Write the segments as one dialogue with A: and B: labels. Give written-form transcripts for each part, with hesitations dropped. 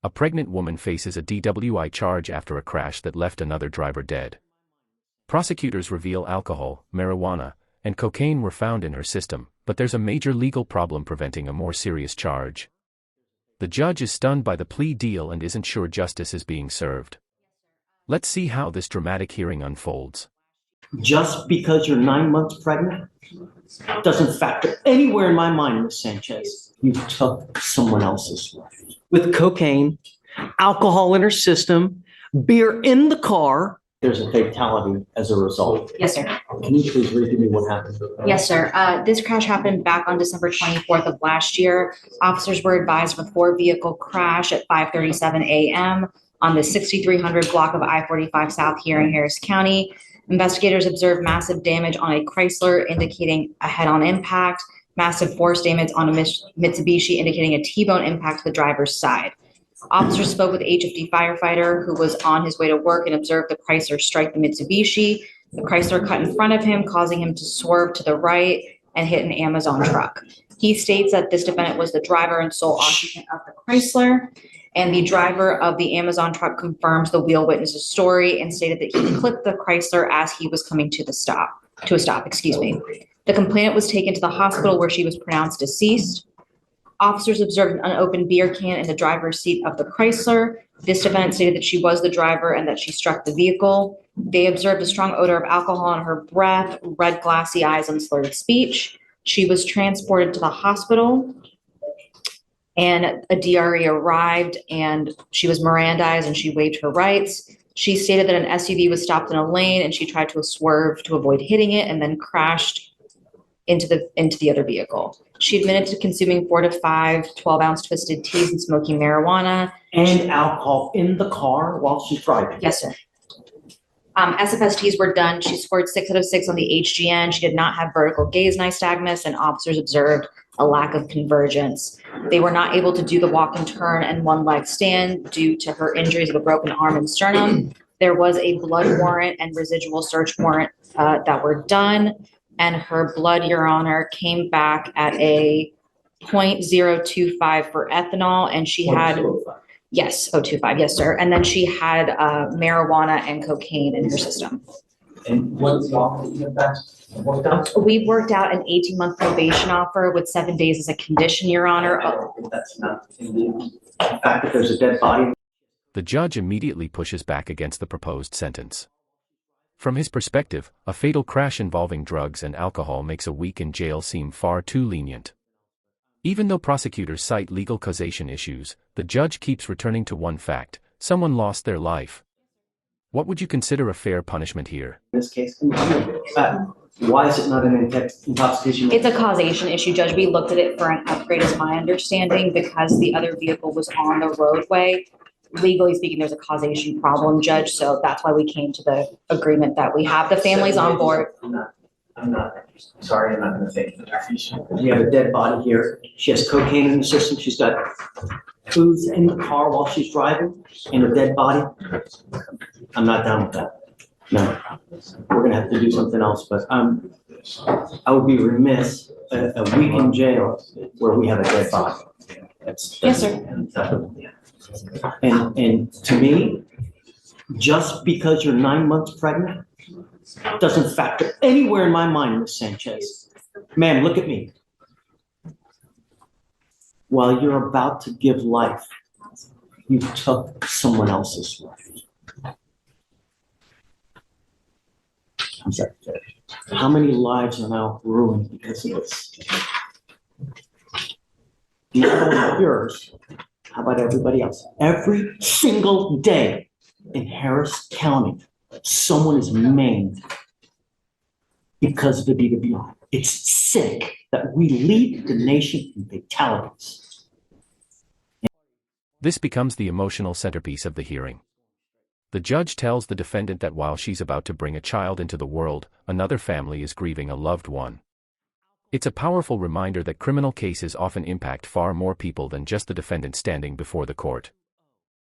A: A pregnant woman faces a DWI charge after a crash that left another driver dead. Prosecutors reveal alcohol, marijuana, and cocaine were found in her system, but there's a major legal problem preventing a more serious charge. The judge is stunned by the plea deal and isn't sure justice is being served. Let's see how this dramatic hearing unfolds.
B: Just because you're 9 months pregnant doesn't factor anywhere in my mind, Ms. Sanchez. You took someone else's life. With cocaine, alcohol in her system, beer in the car, there's a fatality as a result.
C: Yes, sir.
B: Can you please read to me what happened?
C: Yes, sir. This crash happened back on December 24th of last year. Officers were advised of a four-vehicle crash at 5:37 a.m. on the 6300 block of I-45 South here in Harris County. Investigators observed massive damage on a Chrysler, indicating a head-on impact, massive force damage on a Mitsubishi, indicating a T-bone impact to the driver's side. Officers spoke with a HFD firefighter who was on his way to work and observed the Chrysler strike the Mitsubishi. The Chrysler cut in front of him, causing him to swerve to the right and hit an Amazon truck. He states that this defendant was the driver and sole occupant of the Chrysler, and the driver of the Amazon truck confirms the wheel witness's story and stated that he clipped the Chrysler as he was coming to a stop. The complainant was taken to the hospital where she was pronounced deceased. Officers observed an unopened beer can in the driver's seat of the Chrysler. This defendant stated that she was the driver and that she struck the vehicle. They observed a strong odor of alcohol on her breath, red glassy eyes, and slurred speech. She was transported to the hospital, and a DRE arrived, and she was Mirandized and she waived her rights. She stated that an SUV was stopped in a lane and she tried to swerve to avoid hitting it and then crashed into the other vehicle. She admitted to consuming 4 to 5 12-ounce twisted teas and smoking marijuana.
B: And alcohol in the car while she's driving.
C: Yes, sir. SFSTs were done. She scored 6 out of 6 on the HGN. She did not have vertical gaze nystagmus, and officers observed a lack of convergence. They were not able to do the walk and turn and one leg stand due to her injuries of a broken arm and sternum. There was a blood warrant and residual search warrant that were done, and her blood, Your Honor, came back at a 0.025 for ethanol, and she had, yes, 0.25, yes, sir. And then she had marijuana and cocaine in her system.
B: And what's the offer you worked out?
C: We worked out an 18-month probation offer with 7 days as a condition, Your Honor.
B: I don't think that's enough. The fact that there's a dead body.
A: The judge immediately pushes back against the proposed sentence. From his perspective, a fatal crash involving drugs and alcohol makes a week in jail seem far too lenient. Even though prosecutors cite legal causation issues, the judge keeps returning to one fact: someone lost their life. What would you consider a fair punishment here?
B: In this case, why is it not an intoxication?
C: It's a causation issue, Judge. We looked at it for an upgrade, is my understanding, because the other vehicle was on the roadway. Legally speaking, there's a causation problem, Judge, so that's why we came to the agreement that we have the families on board.
B: I'm not going to take it. We have a dead body here. She has cocaine in the system. She's got booze in the car while she's driving, and a dead body. I'm not down with that. No, we're going to have to do something else, but I would be remiss a week in jail where we have a dead body. That's
C: yes, sir.
B: And to me, just because you're 9 months pregnant doesn't factor anywhere in my mind, Ms. Sanchez. Ma'am, look at me. While you're about to give life, you took someone else's life. I'm sorry. How many lives are now ruined because of this? Not only yours, how about everybody else? Every single day in Harris County, someone is maimed because of the DWI. It's sick that we lead the nation in fatalities.
A: This becomes the emotional centerpiece of the hearing. The judge tells the defendant that while she's about to bring a child into the world, another family is grieving a loved one. It's a powerful reminder that criminal cases often impact far more people than just the defendant standing before the court.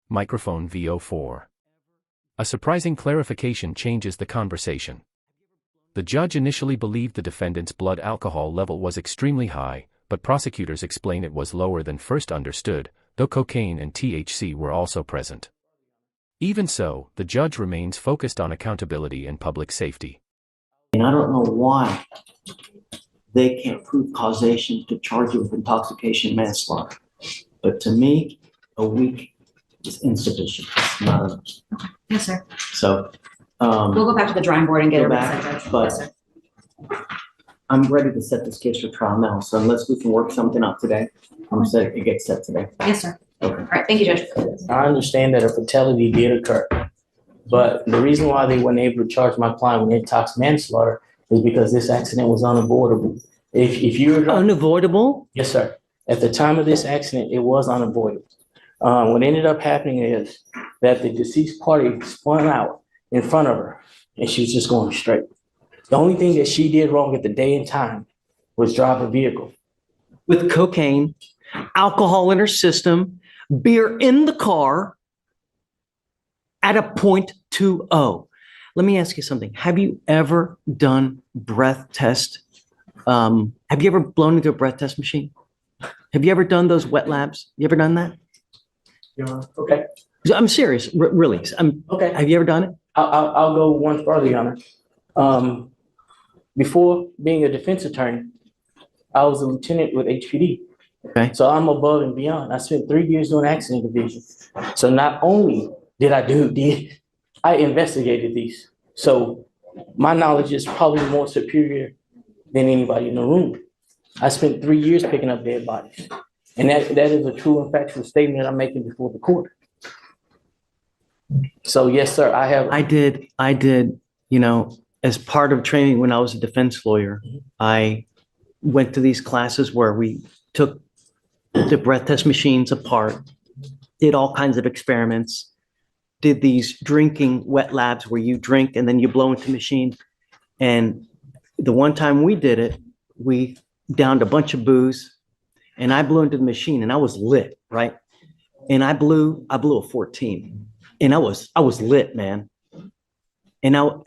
A: Microphone VO4. A surprising clarification changes the conversation. The judge initially believed the defendant's blood alcohol level was extremely high, but prosecutors explain it was lower than first understood, though cocaine and THC were also present. Even so, the judge remains focused on accountability and public safety.
B: And I don't know why they can't prove causation to charge you with intoxication and manslaughter. But to me, a week is insufficient. It's not enough.
C: Yes, sir.
B: So,
C: We'll go back to the drawing board and get
B: Go
C: a
B: back,
C: reset, Judge.
B: but-
C: Yes, sir.
B: I'm ready to set this case for trial now. So unless we can work something out today, I'm set, it gets set today.
C: Yes, sir.
B: Okay.
C: All right, thank you, Judge.
D: I understand that a fatality did occur, but the reason why they weren't able to charge my client with intox manslaughter is because this accident was unavoidable. If you were
B: Unavoidable?
D: yes, sir. At the time of this accident, it was unavoidable. What ended up happening is that the deceased party spun out in front of her, and she was just going straight. The only thing that she did wrong at the day and time was drive a vehicle.
B: With cocaine, alcohol in her system, beer in the car at a .20. Let me ask you something. Have you ever done breath test? Have you ever blown into a breath test machine? Have you ever done those wet labs? You ever done that?
D: Okay.
B: I'm serious, really.
D: Okay.
B: Have you ever done it?
D: I'll go one further, Your Honor. Before being a defense attorney, I was a lieutenant with HPD.
B: Okay.
D: So I'm above and beyond. I spent 3 years doing accident division. So not only did I investigated these. So my knowledge is probably more superior than anybody in the room. I spent 3 years picking up dead bodies. And that is a true and factual statement I'm making before the court. So yes, sir, I have.
B: I did, as part of training when I was a defense lawyer, I went to these classes where we took the breath test machines apart, did all kinds of experiments, did these drinking wet labs where you drink and then you blow into the machine. And the one time we did it, we downed a bunch of booze and I blew into the machine and I was lit, right? And I blew a 14 and I was lit, man. And all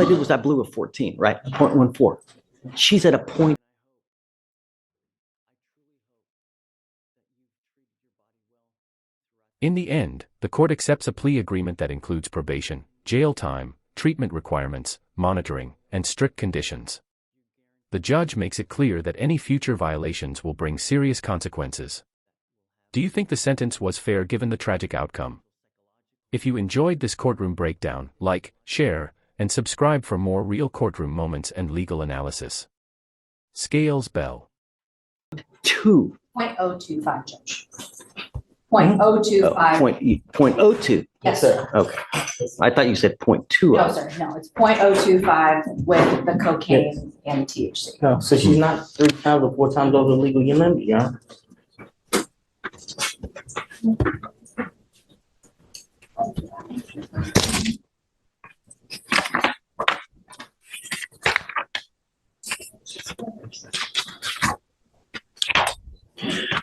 B: I did was I blew a 14, right? A .14. She's at a point.
A: In the end, the court accepts a plea agreement that includes probation, jail time, treatment requirements, monitoring, and strict conditions. The judge makes it clear that any future violations will bring serious consequences. Do you think the sentence was fair given the tragic outcome? If you enjoyed this courtroom breakdown, like, share, and subscribe for more real courtroom moments and legal analysis. Scales bell.
B: 2.
C: 0.025, Judge. 0.025.
B: .02.
C: Yes, sir.
B: Okay. I thought you said .20.
C: No, sir, no, it's 0.025 with the cocaine and THC.
D: No, so she's not 3 times or 4 times over the legal limit, Your Honor.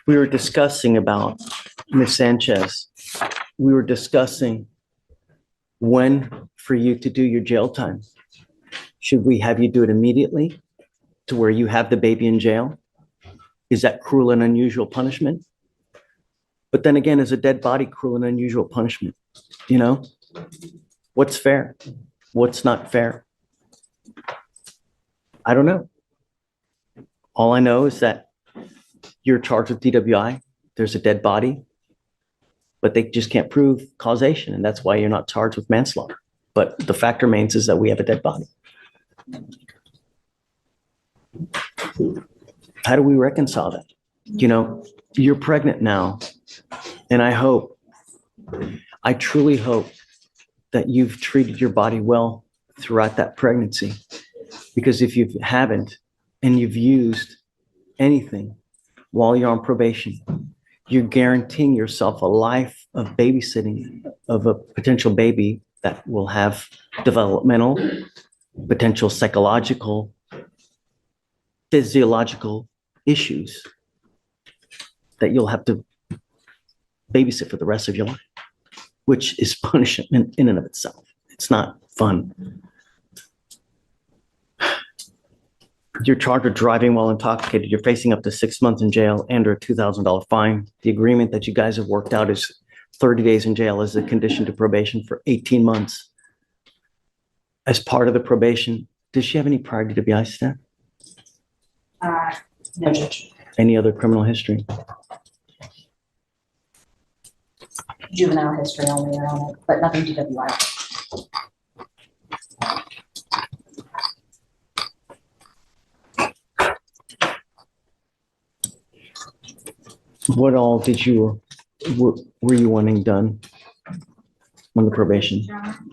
B: We were discussing about Ms. Sanchez. We were discussing when for you to do your jail time. Should we have you do it immediately to where you have the baby in jail? Is that cruel and unusual punishment? But then again, is a dead body cruel and unusual punishment? What's fair? What's not fair? I don't know. All I know is that you're charged with DWI. There's a dead body, but they just can't prove causation. And that's why you're not charged with manslaughter. But the fact remains is that we have a dead body. How do we reconcile that? You're pregnant now. And I truly hope that you've treated your body well throughout that pregnancy. Because if you haven't, and you've used anything while you're on probation, you're guaranteeing yourself a life of babysitting of a potential baby that will have developmental, potential psychological, physiological issues that you'll have to babysit for the rest of your life, which is punishment in and of itself. It's not fun. You're charged with driving while intoxicated. You're facing up to 6 months in jail and or a $2,000 fine. The agreement that you guys have worked out is 30 days in jail as a condition to probation for 18 months. As part of the probation, does she have any prior DWI staff?
C: No, Judge.
B: Any other criminal history?
C: Juvenile history only, Your Honor, but nothing DWI.
B: What all were you wanting done on the probation?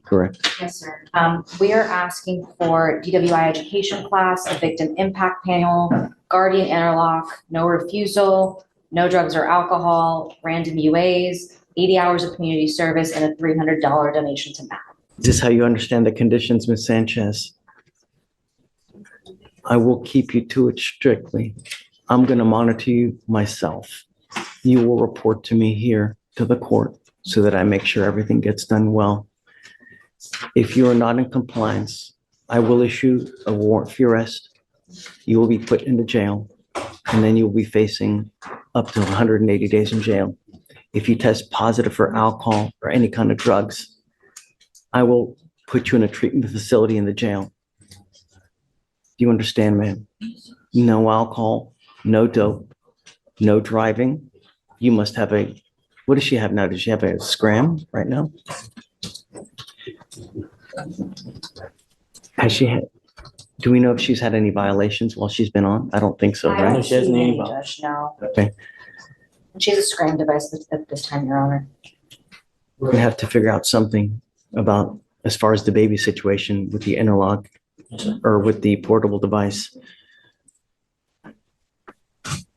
B: Correct.
C: Yes, sir. We are asking for DWI education class, a victim impact panel, guardian interlock, no refusal, no drugs or alcohol, random UAs, 80 hours of community service, and a $300 donation to MAP.
B: Is this how you understand the conditions, Ms. Sanchez? I will keep you to it strictly. I'm going to monitor you myself. You will report to me here to the court so that I make sure everything gets done well. If you are not in compliance, I will issue a warrant for your arrest. You will be put into jail, and then you'll be facing up to 180 days in jail. If you test positive for alcohol or any kind of drugs, I will put you in a treatment facility in the jail. Do you understand, ma'am? No alcohol, no dope, no driving. You must have what does she have now? Does she have a scram right now? Do we know if she's had any violations while she's been on? I don't think so,
C: I
B: right?
C: don't
D: She hasn't
C: see any,
D: any
C: Judge, no.
B: Okay.
C: She has a scram device at this time, Your Honor.
B: We're gonna have to figure out something about, as far as the baby situation with the interlock or with the portable device.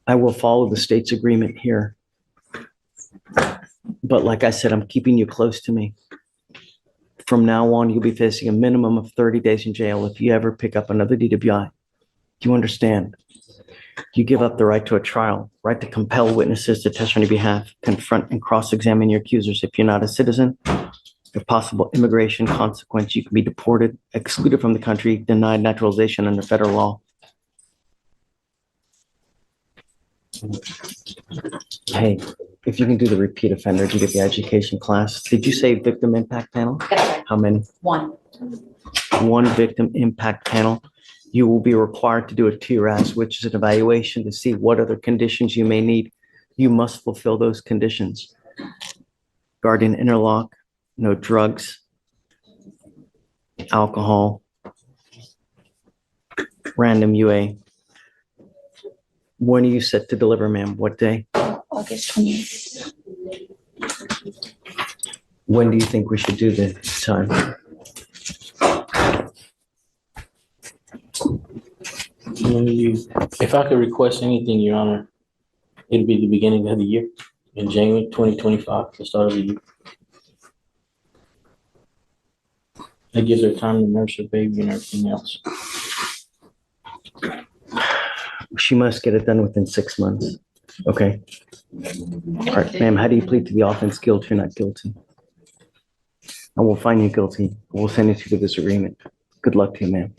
B: I will follow the state's agreement here. But like I said, I'm keeping you close to me. From now on, you'll be facing a minimum of 30 days in jail if you ever pick up another DWI. Do you understand? You give up the right to a trial, right to compel witnesses to testify on your behalf, confront and cross-examine your accusers. If you're not a citizen, if possible immigration consequence, you can be deported, excluded from the country, denied naturalization under federal law. Hey, if you can do the repeat offender to get the education class. Did you say victim impact panel?
C: Yes, sir.
B: How many?
C: One.
B: One victim impact panel. You will be required to do a TRAS, which is an evaluation to see what other conditions you may need. You must fulfill those conditions. Guardian interlock, no drugs, alcohol, random UA. When are you set to deliver, ma'am? What day?
E: August 28th.
B: When do you think we should do the time?
D: If I could request anything, Your Honor, it'd be the beginning of the year, in January 2025, the start of the year. That gives her time to nurse her baby and everything else.
B: She must get it done within 6 months. Okay. All right, ma'am, how do you plead to the offense, guilty or not guilty? I will find you guilty. We'll send you to this agreement. Good luck to you, ma'am.